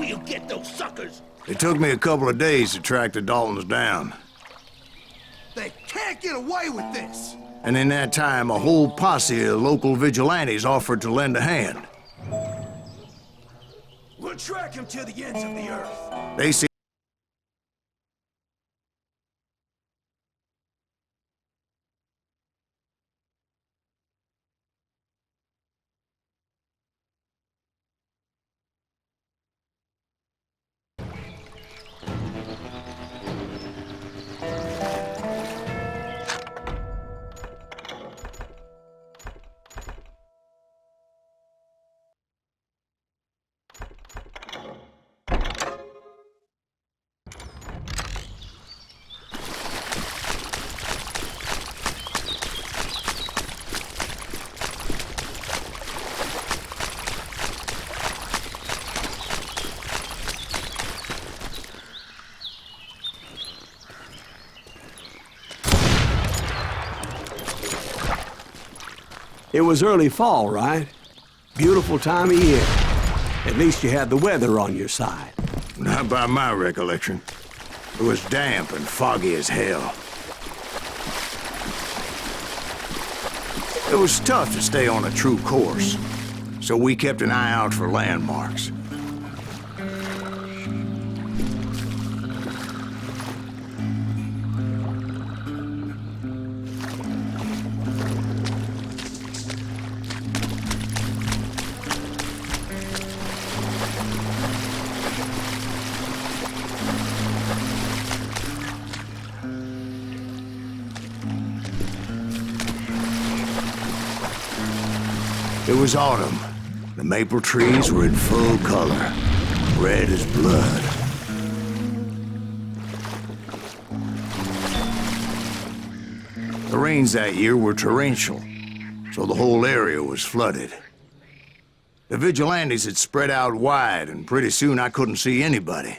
We'll get those suckers! It took me a couple of days to track the Daltons down. They can't get away with this! And in that time, a whole posse of local vigilantes offered to lend a hand. We'll track him to the ends of the earth. They see It was early fall, right? Beautiful time of year. At least you had the weather on your side. not by my recollection. It was damp and foggy as hell. It was tough to stay on a true course, so we kept an eye out for landmarks. It was autumn. The maple trees were in full color, red as blood. The rains that year were torrential, so the whole area was flooded. The vigilantes had spread out wide, and pretty soon I couldn't see anybody.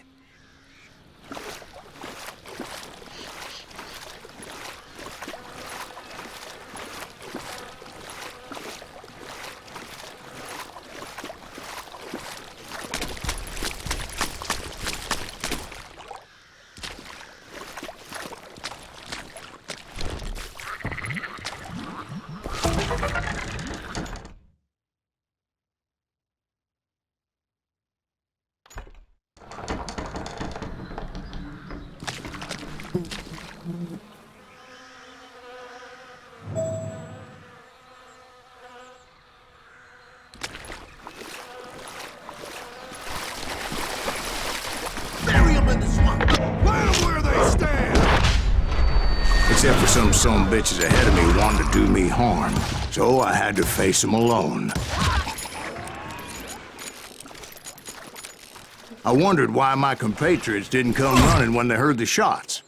Bury them in the swamp! Let them where they stand! Except for some bitches ahead of me wanting to do me harm, so I had to face them alone. I wondered why my compatriots didn't come running when they heard the shots.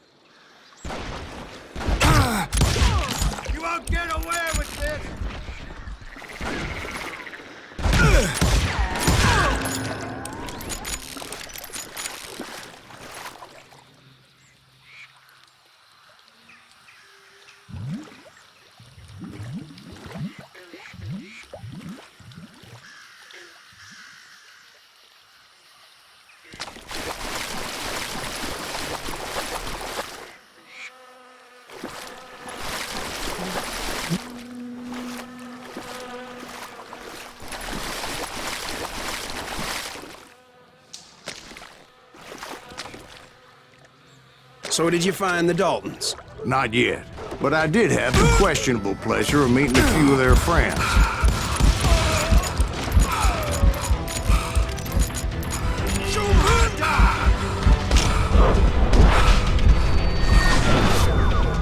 You won't get away with this! So did you find the Daltons? Not yet, but I did have the questionable pleasure of meeting a few of their friends.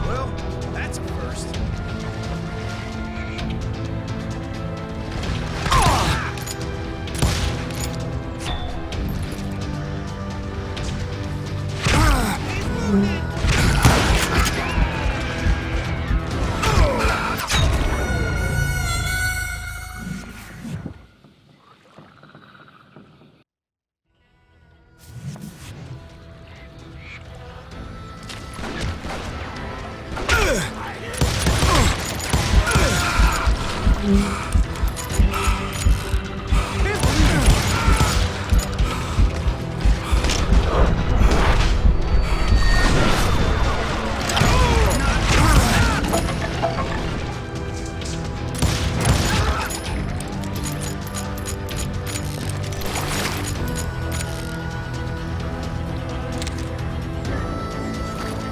Well, that's a first.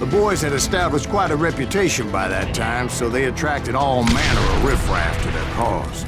The boys had established quite a reputation by that time, so they attracted all manner of riffraff to their cause.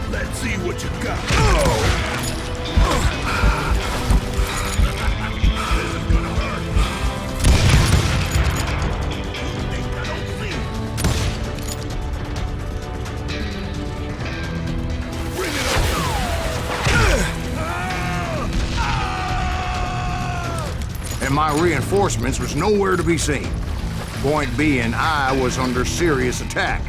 Let's see what you got. This is gonna hurt. You think I don't see it? Bring it on. And my reinforcements was nowhere to be seen. Point being, I was under serious attack.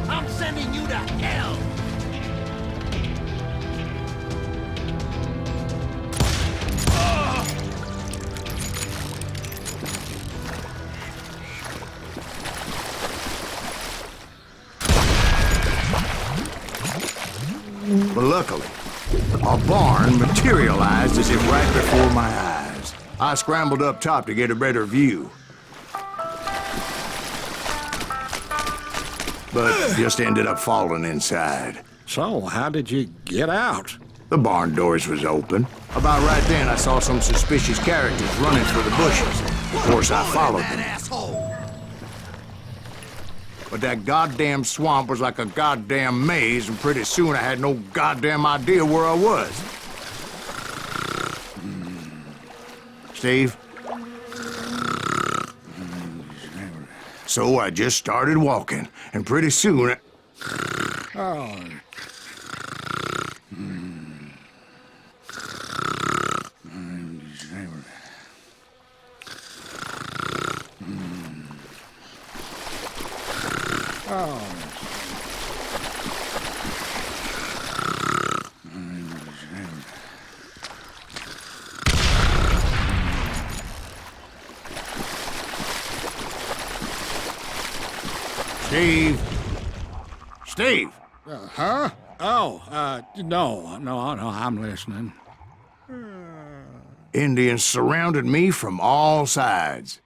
I'm sending you to hell! But luckily, a barn materialized as if right before my eyes. I scrambled up top to get a better view. But just ended up falling inside. So, how did you get out? The barn doors was open. About right then, I saw some suspicious characters running for the bushes. Of course, I followed them. Asshole! But that goddamn swamp was like a goddamn maze, and pretty soon I had no goddamn idea where I was. Steve? So I just started walking, and pretty soon... Oh. Steve? Steve! Huh? Oh, no, I'm listening. Indians surrounded me from all sides.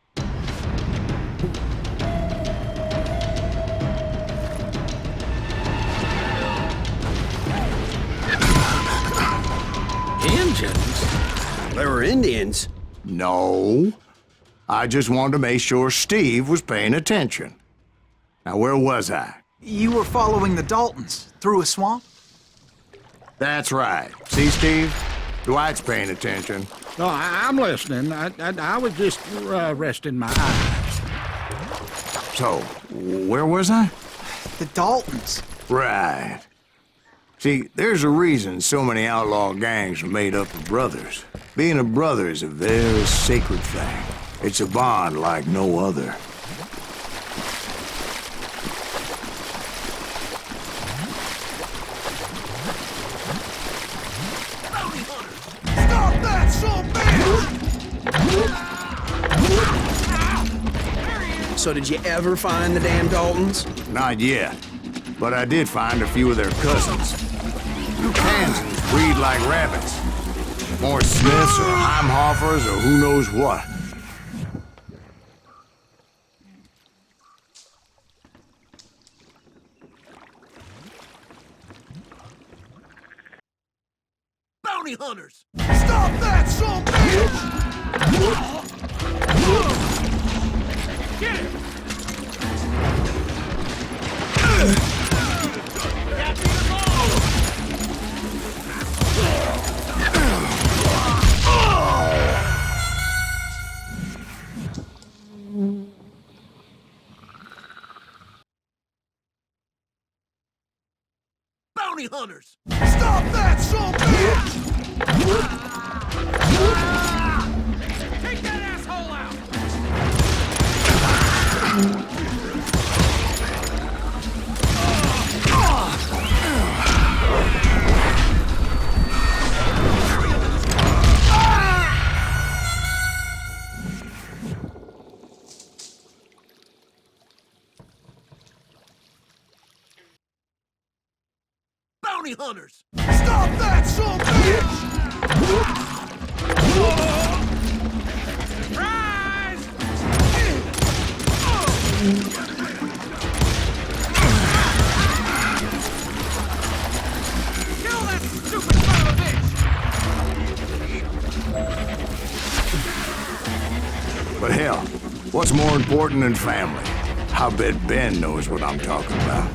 Indians? There were Indians. No. I just wanted to make sure Steve was paying attention. Now, where was I? You were following the Daltons through a swamp? That's right. See, Steve? Dwight's paying attention. No, I'm listening. I was just resting my eyes. So, where was I? The Daltons. Right. See, there's a reason so many outlaw gangs are made up of brothers. Being a brother is a very sacred thing. It's a bond like no other. Stop that, son, man! So did you ever find the damn Daltons? Not yet, but I did find a few of their cousins. You Kansans breed like rabbits. More Smiths or Heimhoffers or who knows what. Bounty hunters! Stop that, son bitch! Get him! Bounty hunters! Stop that, son bitch! Take that asshole out! Bounty hunters! Stop that, son bitch! Surprise! Kill that stupid son of a bitch! But hell, what's more important than family? I bet Ben knows what I'm talking about.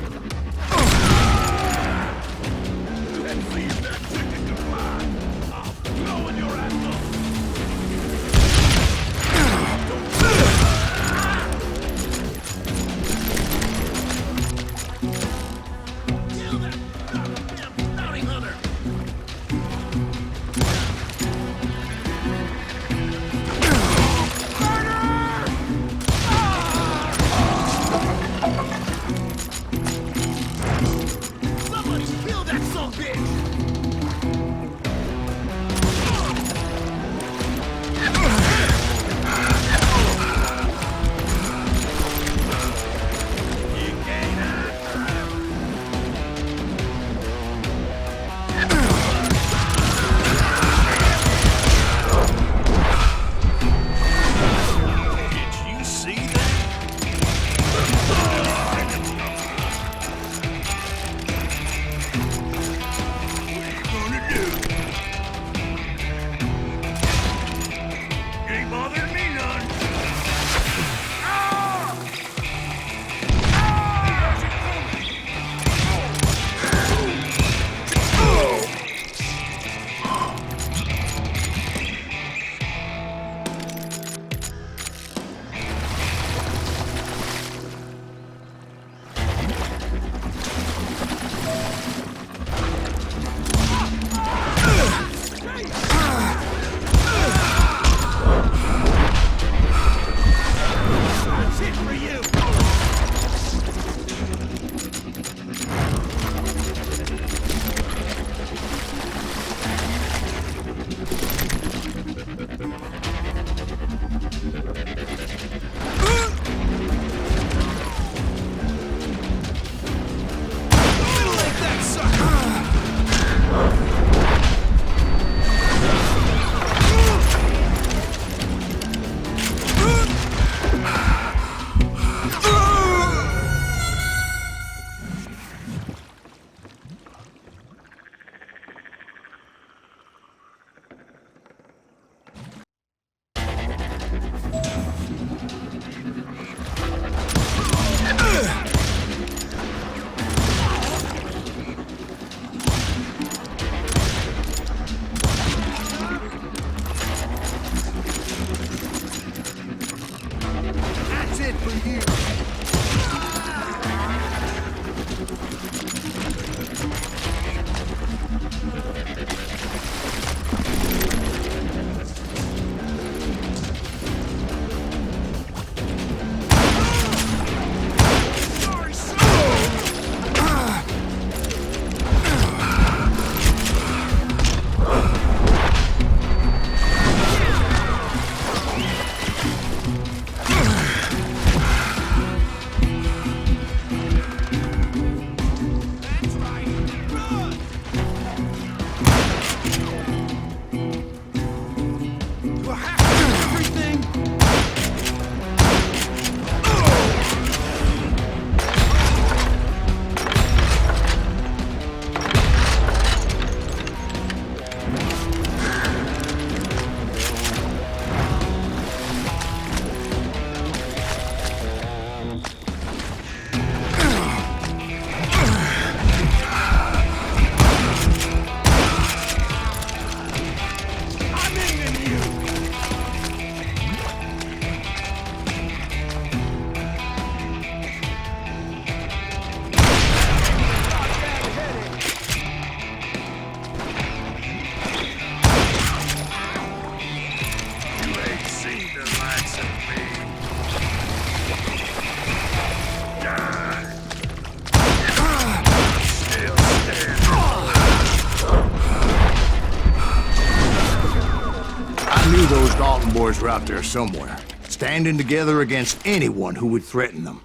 were out there somewhere, standing together against anyone who would threaten them.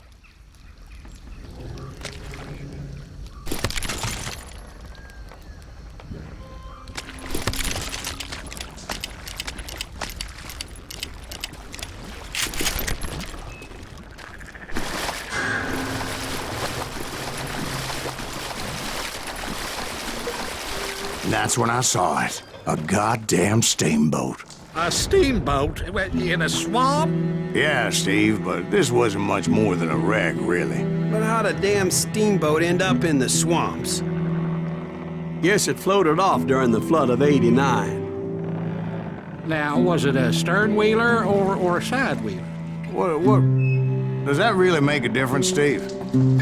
And that's when I saw it. A goddamn steamboat. A steamboat in a swamp? Yeah, Steve, but this wasn't much more than a wreck, really. But how'd a damn steamboat end up in the swamps? Guess it floated off during the flood of '89. Now, was it a stern wheeler or a side wheeler? What? Does that really make a difference, Steve?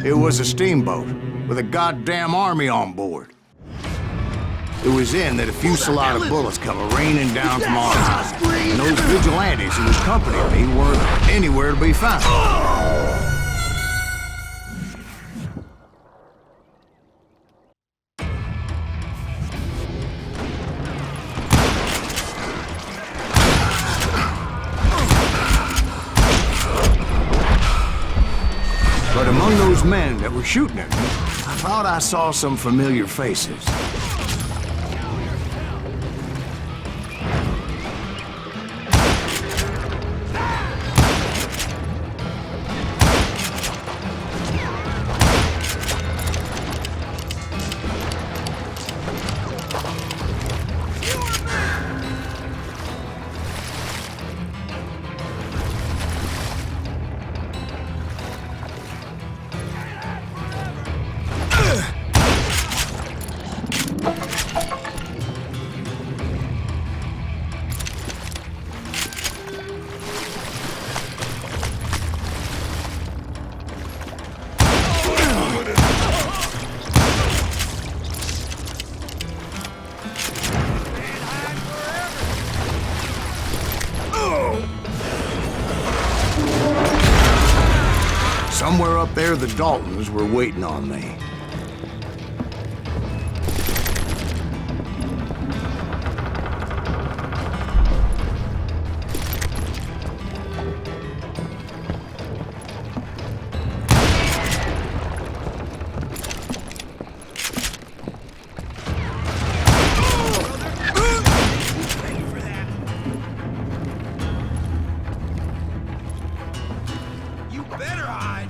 It was a steamboat with a goddamn army on board. It was then that a fusillade of bullets come raining down from all sides, and those vigilantes who accompanied me weren't anywhere to be found. But among those men that were shooting at me, I thought I saw some familiar faces. Somewhere up there, the Daltons were waiting on me. You better hide.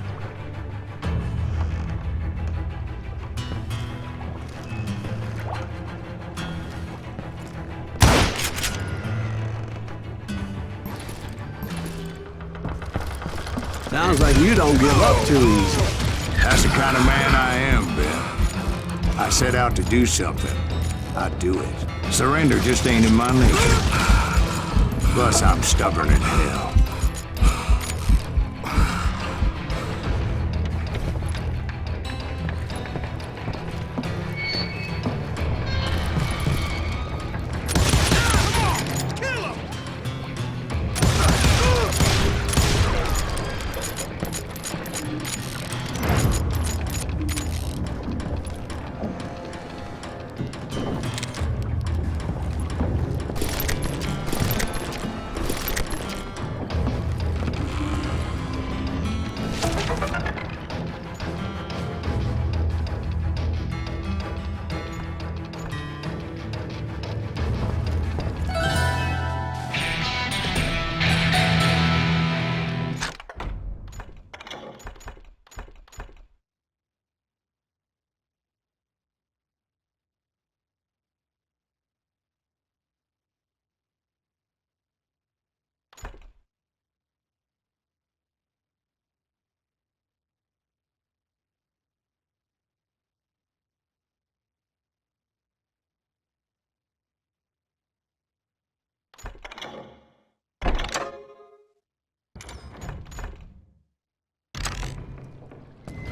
Sounds like you don't give up too easy. That's the kind of man I am, Ben. I set out to do something. I do it. Surrender just ain't in my nature. Plus, I'm stubborn as hell.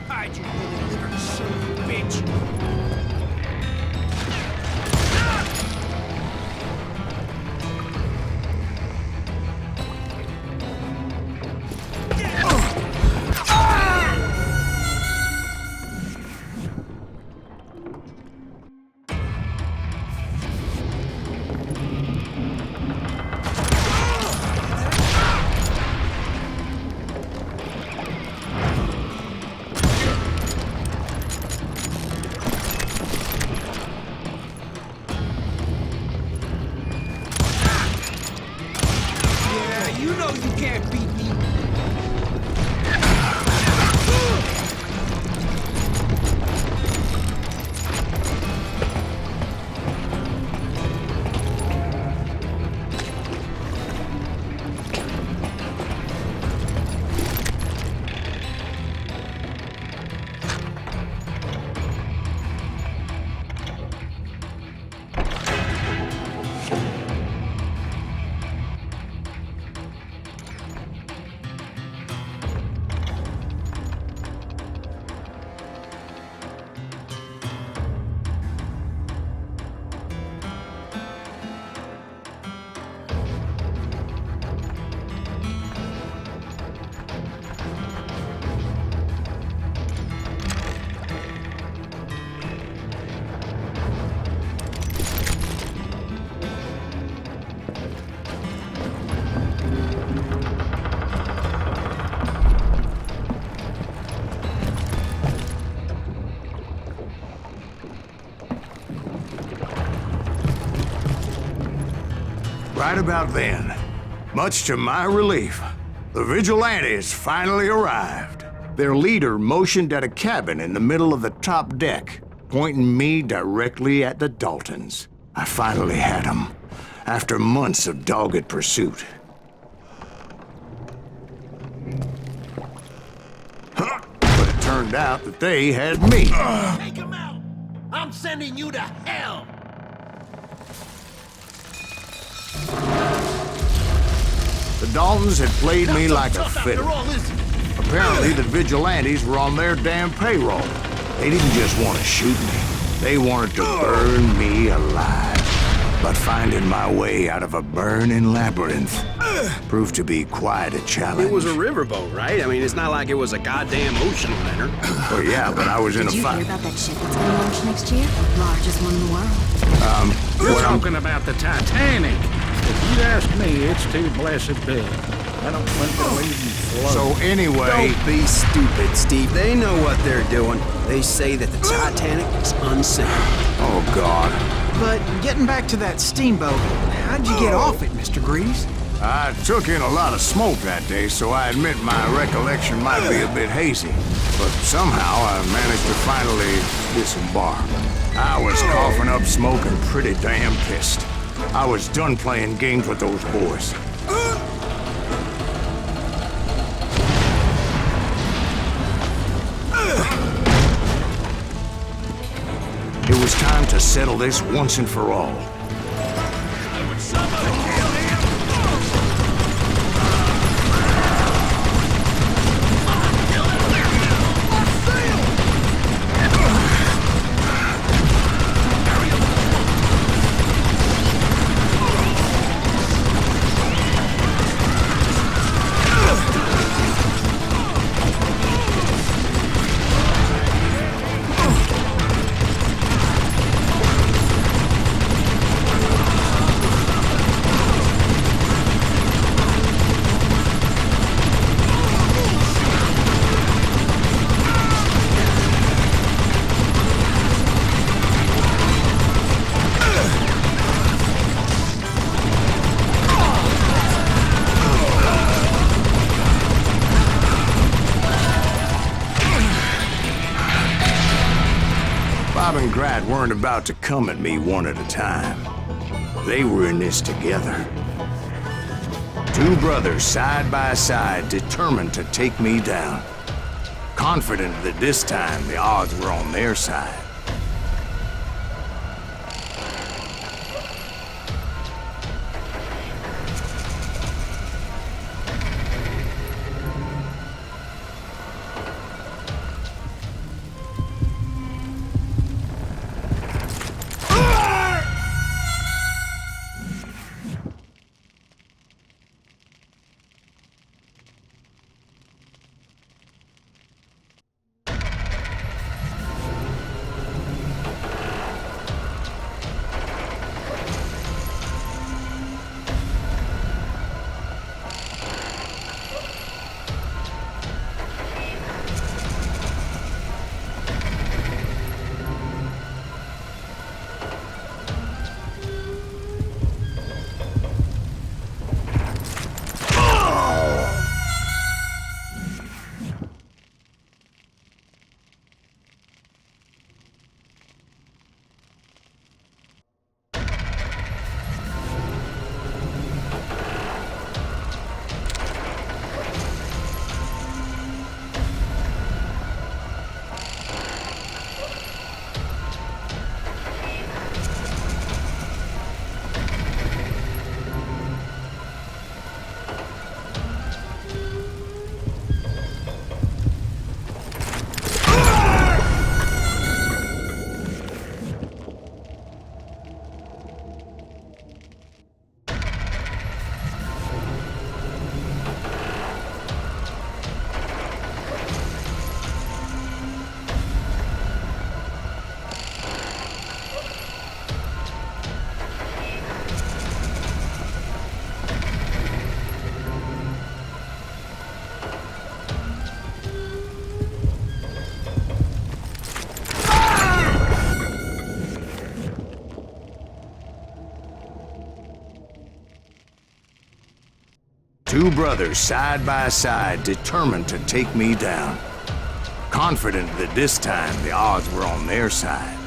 Hide, you little son of a bitch. Right about then, much to my relief, the vigilantes finally arrived. Their leader motioned at a cabin in the middle of the top deck, pointing me directly at the Daltons. I finally had them, after months of dogged pursuit. But it turned out that they had me. Take him out! I'm sending you to hell! The Daltons had played me like a Tough fiddle. after all, isn't it? Apparently, the vigilantes were on their damn payroll. They didn't just want to shoot me. They wanted to burn me alive. But finding my way out of a burning labyrinth proved to be quite a challenge. It was a riverboat, right? I mean, it's not like it was a goddamn ocean liner. Well, yeah, but I was in a Did you hear fight. about that ship that's gonna launch next year? Largest one in the world. We're talking about the Titanic. If you'd ask me, it's too blessed big. I don't think they'll even float. So anyway, Don't be stupid, Steve. They know what they're doing. They say that the Titanic is unsank. oh God. But getting back to that steamboat, how'd you get off it, Mr. Greaves? I took in a lot of smoke that day, so I admit my recollection might be a bit hazy. But somehow I managed to finally disembark. I was coughing up smoke and pretty damn pissed. I was done playing games with those boys. It was time to settle this once and for all. Bob and Grat weren't about to come at me one at a time. They were in this together. Two brothers side by side, determined to take me down. Confident that this time the odds were on their side. Two brothers side by side, determined to take me down. Confident that this time the odds were on their side.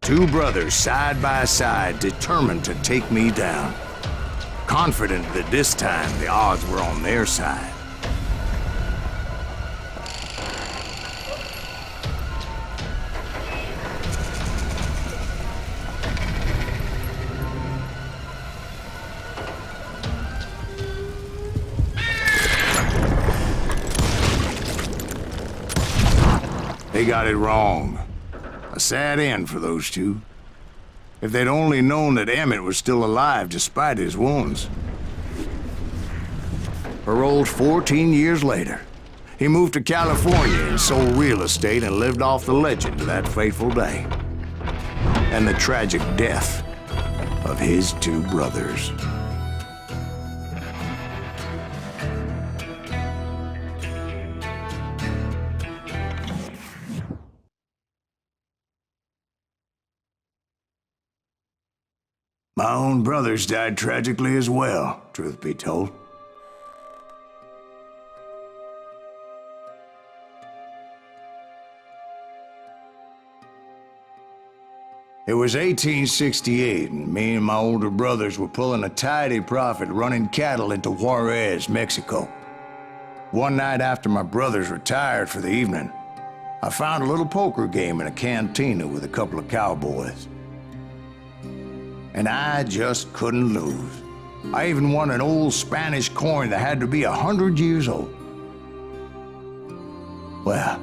Two brothers side by side, determined to take me down. Confident that this time the odds were on their side. They got it wrong. A sad end for those two. If they'd only known that Emmett was still alive despite his wounds. Paroled 14 years later, he moved to California and sold real estate and lived off the legend of that fateful day. And the tragic death of his two brothers. My own brothers died tragically as well, truth be told. It was 1868, and me and my older brothers were pulling a tidy profit running cattle into Juarez, Mexico. One night after my brothers retired for the evening, I found a little poker game in a cantina with a couple of cowboys. And I just couldn't lose. I even won an old Spanish coin that had to be 100 years old. Well,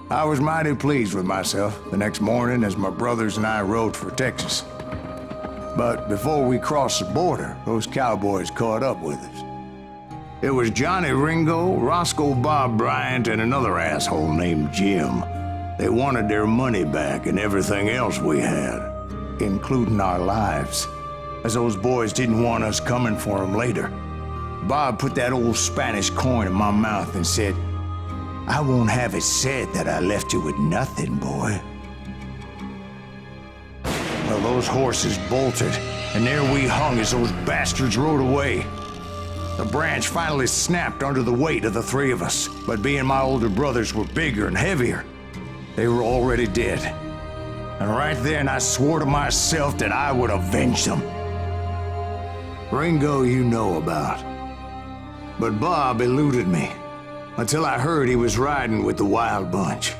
I was mighty pleased with myself the next morning as my brothers and I rode for Texas. But before we crossed the border, those cowboys caught up with us. It was Johnny Ringo, Roscoe Bob Bryant, and another asshole named Jim. They wanted their money back and everything else we had, including our lives, as those boys didn't want us coming for them later. Bob put that old Spanish coin in my mouth and said, "I won't have it said that I left you with nothing, boy." Well, those horses bolted, And there we hung as those bastards rode away. The branch finally snapped under the weight of the three of us, but being my older brothers were bigger and heavier, they were already dead. And right then I swore to myself that I would avenge them. Ringo you know about. But Bob eluded me, until I heard he was riding with the Wild Bunch.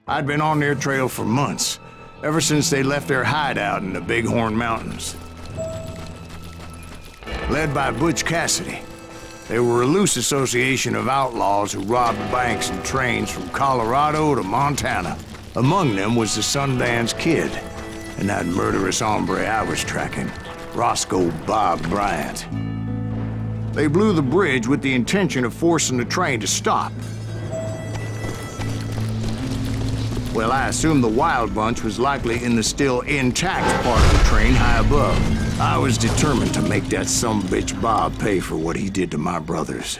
I'd been on their trail for months, ever since they left their hideout in the Bighorn Mountains. Led by Butch Cassidy, they were a loose association of outlaws who robbed banks and trains from Colorado to Montana. Among them was the Sundance Kid, and that murderous hombre I was tracking, Roscoe Bob Bryant. They blew the bridge with the intention of forcing the train to stop. Well, I assumed the Wild Bunch was likely in the still intact part of the train high above. I was determined to make that sumbitch Bob pay for what he did to my brothers.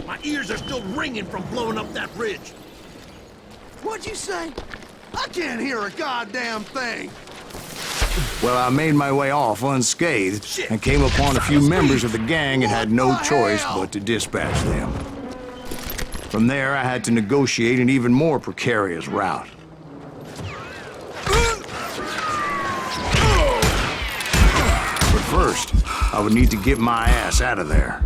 My ears are still ringing from blowing up that ridge. What'd you say? I can't hear a goddamn thing. Well, I made my way off unscathed and came upon a few members of the gang and had no choice but to dispatch them. From there, I had to negotiate an even more precarious route. But first, I would need to get my ass out of there.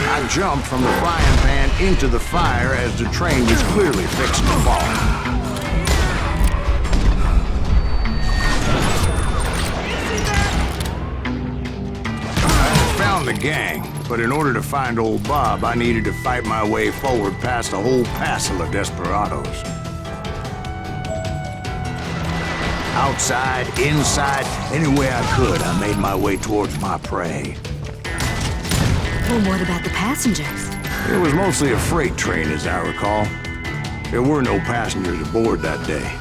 I jumped from the frying pan into the fire as the train was clearly fixing to fall. I had found the gang, but in order to find old Bob, I needed to fight my way forward past a whole passel of desperados. Outside, inside, any way I could, I made my way towards my prey. Well, what about the passengers? It was mostly a freight train, as I recall. There were no passengers aboard that day.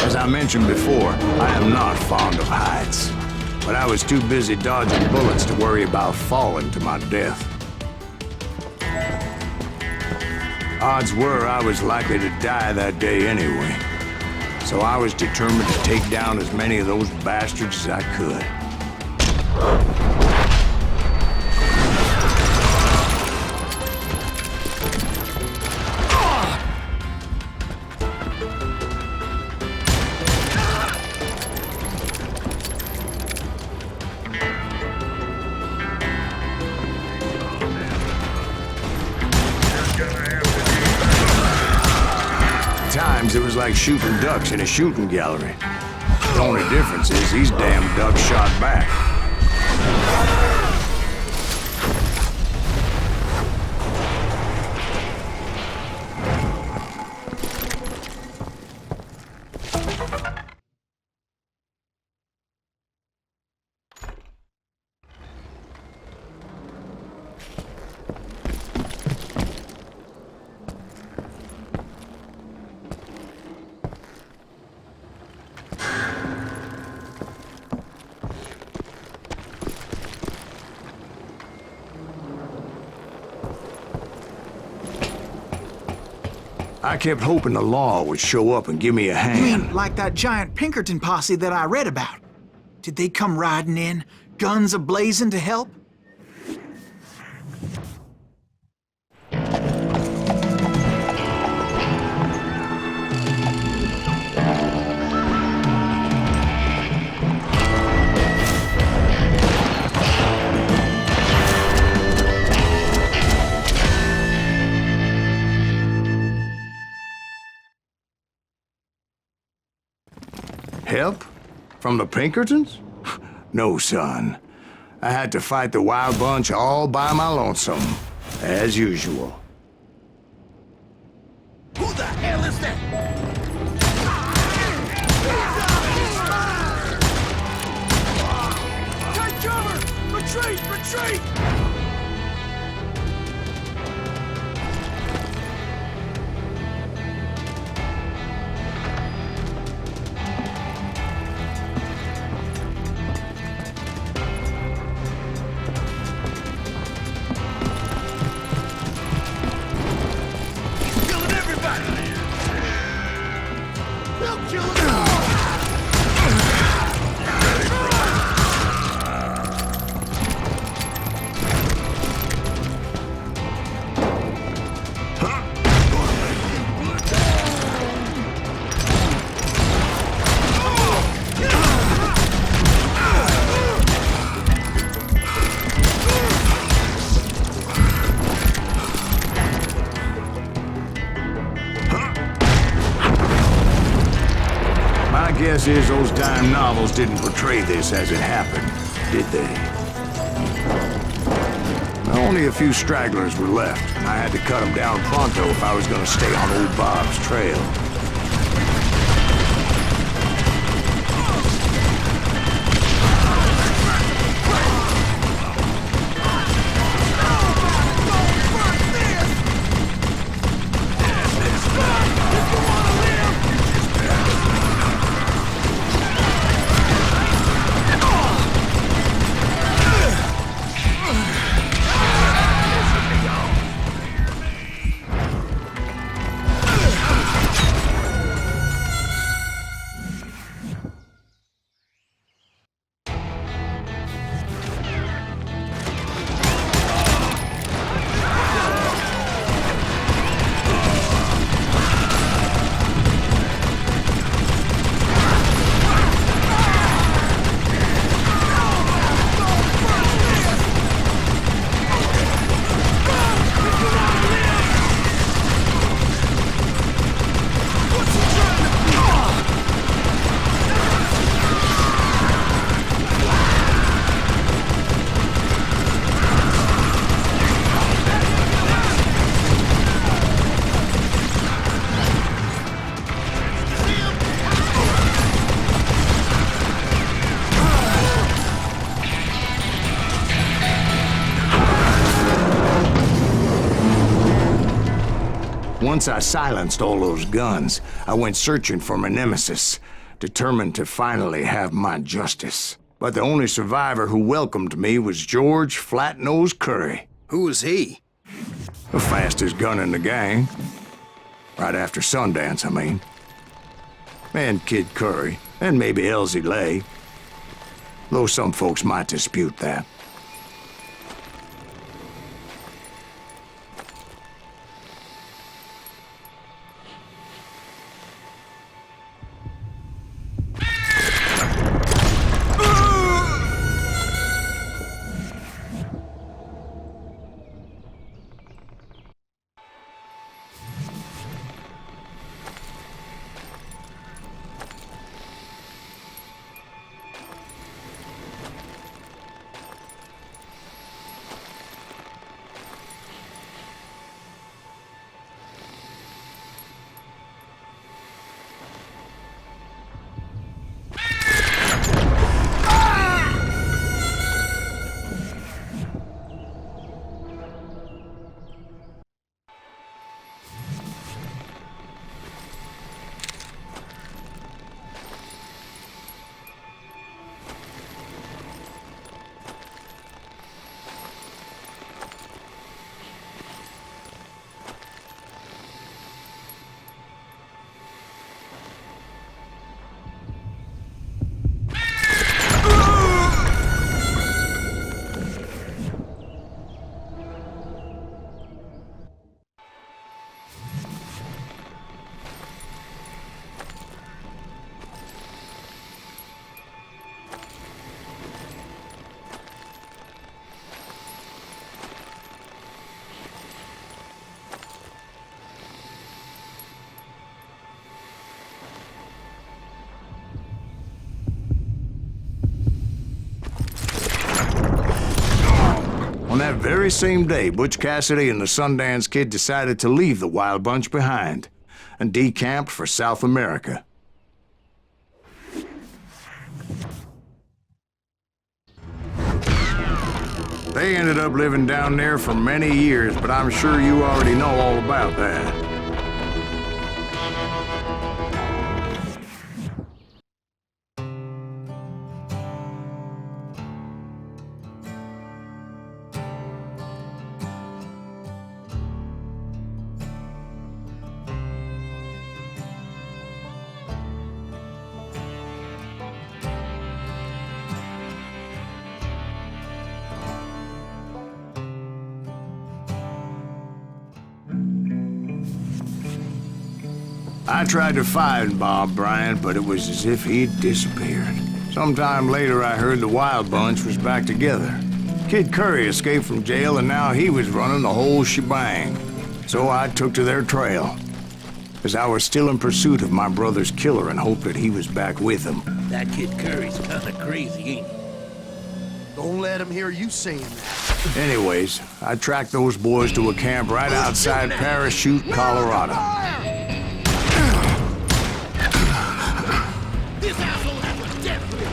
As I mentioned before, I am not fond of heights, but I was too busy dodging bullets to worry about falling to my death. Odds were I was likely to die that day anyway, so I was determined to take down as many of those bastards as I could. times it was like shooting ducks in a shooting gallery. The only difference is these damn ducks shot back. I kept hoping the law would show up and give me a You hand. mean like that giant Pinkerton posse that I read about? Did they come riding in, guns a-blazing to help? Help? From the Pinkertons? No, son. I had to fight the wild bunch all by my lonesome, as usual. Who the hell is that? Take cover! Retreat! Retreat! Killing everybody! They'll kill us all! My guess is those dime novels didn't portray this as it happened, did they? Only a few stragglers were left. I had to cut them down pronto if I was going to stay on old Bob's trail. Once I silenced all those guns, I went searching for my nemesis, determined to finally have my justice. But the only survivor who welcomed me was George Flat-Nose Curry. Who was he? The fastest gun in the gang. Right after Sundance, I mean. And Kid Curry, and maybe Elsie Lay. Though some folks might dispute that. very same day, Butch Cassidy and the Sundance Kid decided to leave the Wild Bunch behind and decamped for South America. They ended up living down there for many years, but I'm sure you already know all about that. I tried to find Bob Bryant, but it was as if he'd disappeared. Sometime later, I heard the Wild Bunch was back together. Kid Curry escaped from jail, and now he was running the whole shebang. So I took to their trail, as I was still in pursuit of my brother's killer and hoped that he was back with him. That Kid Curry's kinda crazy, ain't he? Don't let him hear you saying that. Anyways, I tracked those boys to a camp right outside Parachute, Colorado. This asshole has a death grip.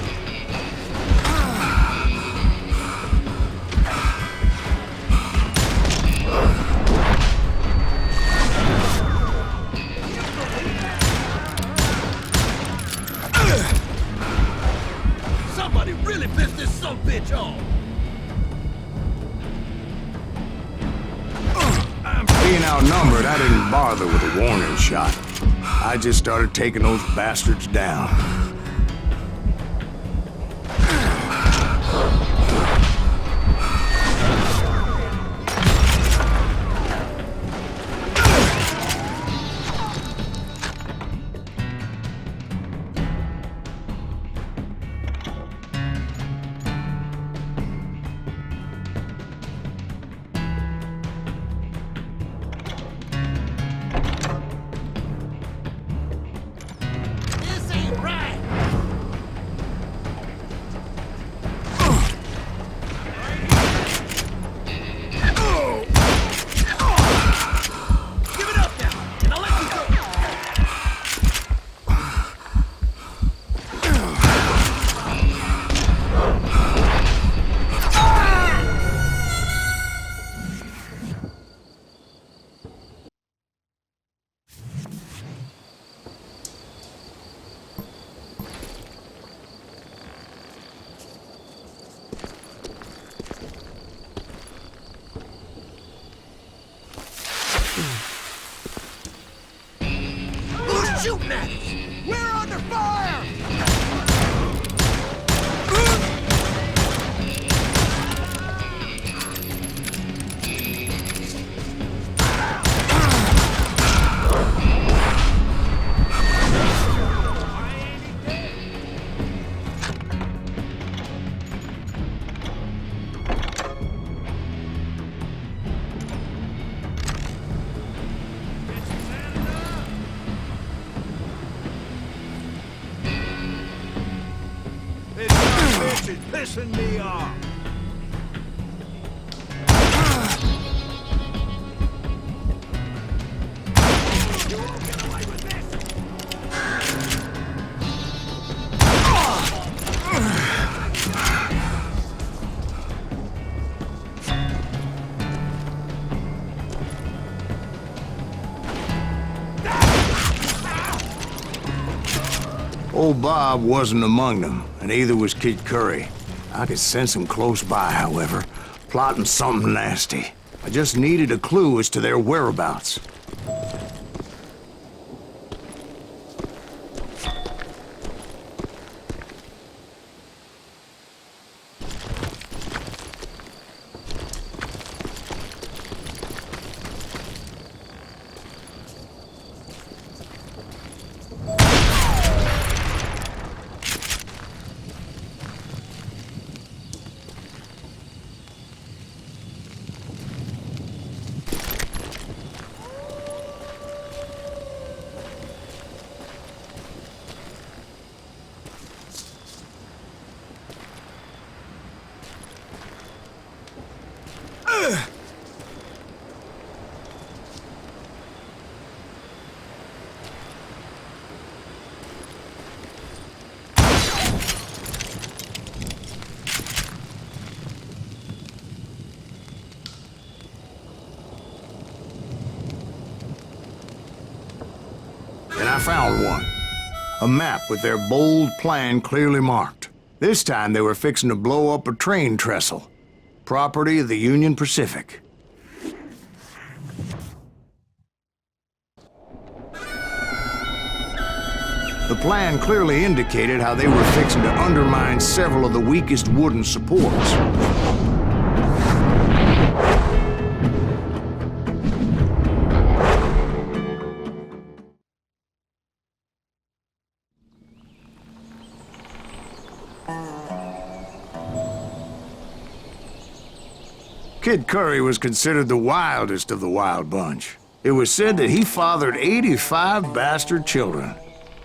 Somebody really pissed this sumbitch off. Being outnumbered, I didn't bother with a warning shot. I just started taking those bastards down. This ain't right. Give it up now, and I'll let you go. Who's shooting at us? We're under fire! This bitch is pissing me off. You won't get away with this. Old Bob wasn't among them, and neither was Kid Curry. I could sense him close by, however, plotting something nasty. I just needed a clue as to their whereabouts. found one. A map with their bold plan clearly marked. This time they were fixing to blow up a train trestle. Property of the Union Pacific. The plan clearly indicated how they were fixing to undermine several of the weakest wooden supports. Kid Curry was considered the wildest of the wild bunch. It was said that he fathered 85 bastard children,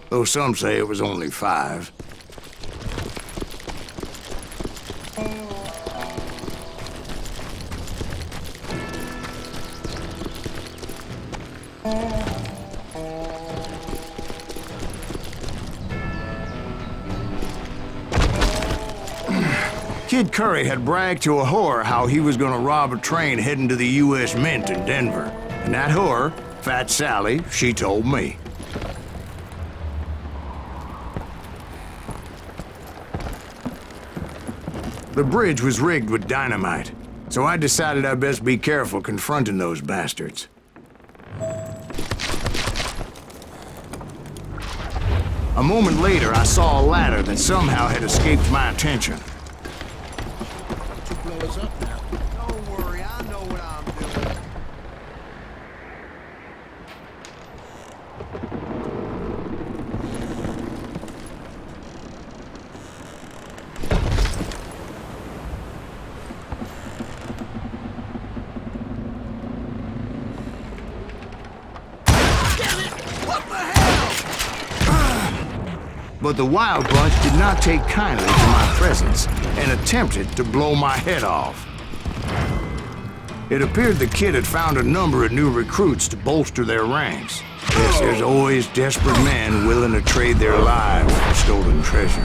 though some say it was only 5. Kid Curry had bragged to a whore how he was gonna rob a train heading to the U.S. Mint in Denver. And that whore, Fat Sally, she told me. The bridge was rigged with dynamite, so I decided I'd best be careful confronting those bastards. A moment later, I saw a ladder that somehow had escaped my attention. Don't worry, I know what I'm doing. But the Wild Bunch did not take kindly to my presence and attempted to blow my head off. It appeared the kid had found a number of new recruits to bolster their ranks. Yes, there's always desperate men willing to trade their lives for stolen treasure.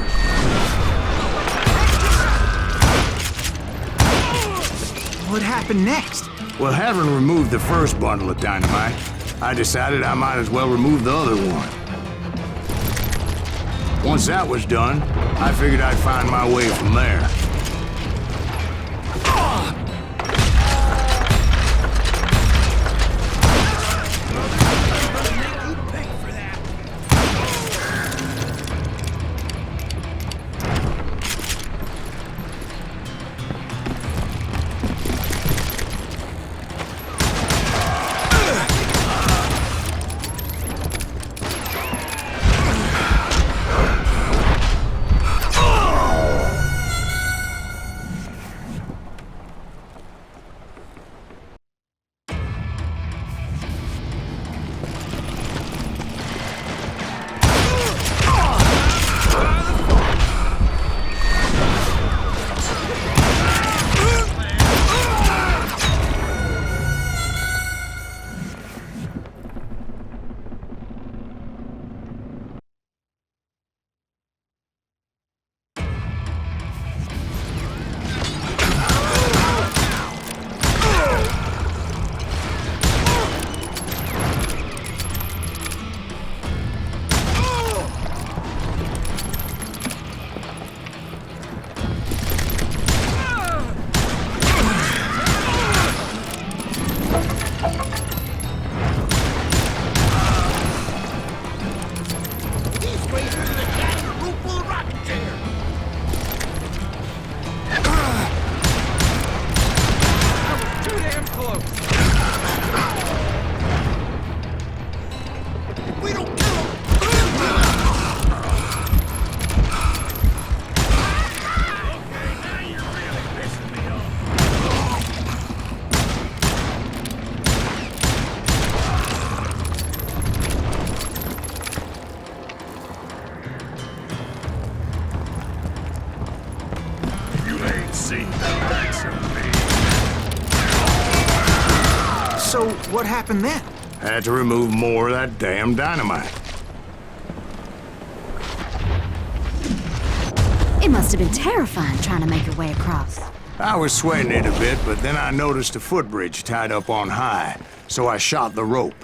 What happened next? Well, having removed the first bundle of dynamite, I decided I might as well remove the other one. Once that was done, I figured I'd find my way from there. So what happened then? Had to remove more of that damn dynamite. It must have been terrifying trying to make your way across. I was sweating it a bit, but then I noticed a footbridge tied up on high, so I shot the rope.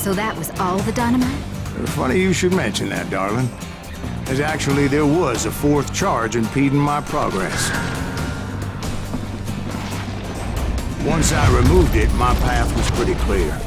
So that was all the dynamite? Funny you should mention that, darling. As actually there was a fourth charge impeding my progress. Once I removed it, my path was pretty clear.